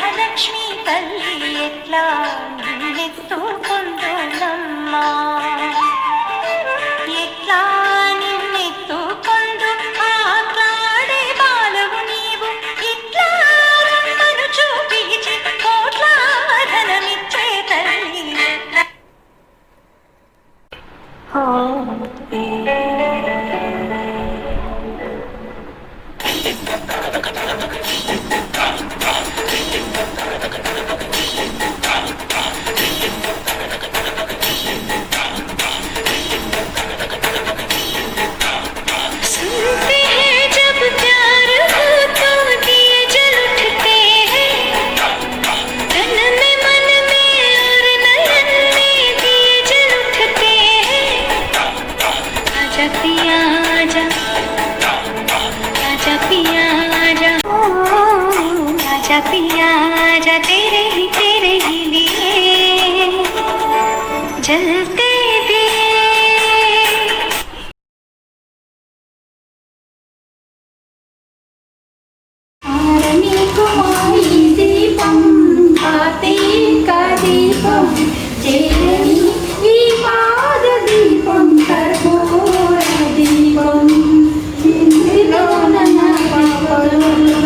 మహాలక్ష్మి తల్లి ఎట్లా నిన్నెత్తుకొందునమ్మా ఎట్లా నిన్నెత్తుకొందు ఆట్లాడే బాలవు నీవు ఇట్లా రమ్మను చూపించి కోట్ల ధనమిచ్చే తల్లి पिया आजा तेरे ही लिए जलते दिए आरनी कुमारी दीपम कार्तिक दीपम चेरनी ई पाद दीपम कर्पूर दीपम इंद्रिलो नना पापलोना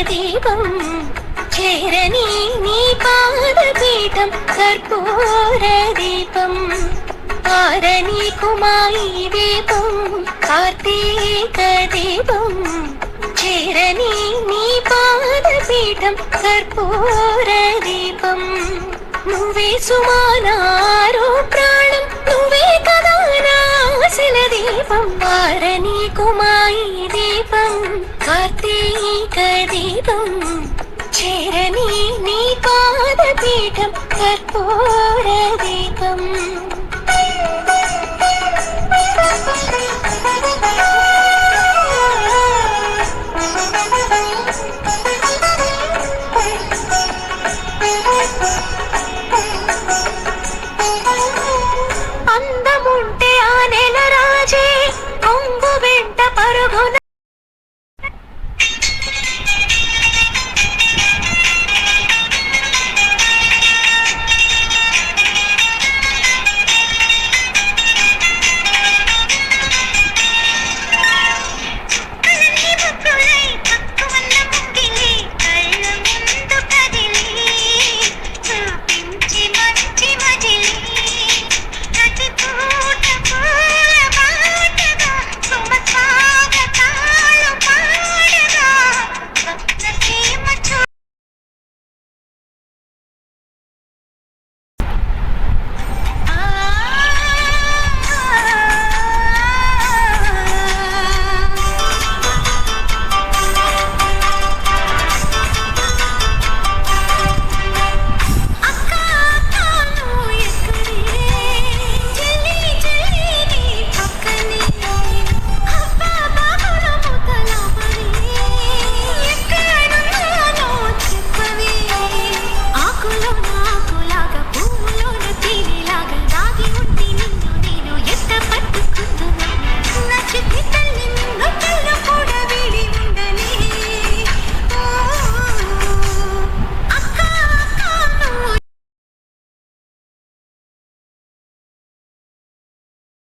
दीपम चेरनी नी पादपीठं कर्पूर दीपम आरनी कुमारी दीपं कार्तिक दीपं चेरनी नी पादपीठं कर्पूर दीपं నువ్వే సుమానారో ప్రాణం నువ్వే కదా నాసిన దీపం ఆరని కుమాయి దీపం కార్తీక దీపం చేరని నీ పాదపీఠం కర్పూర దీపం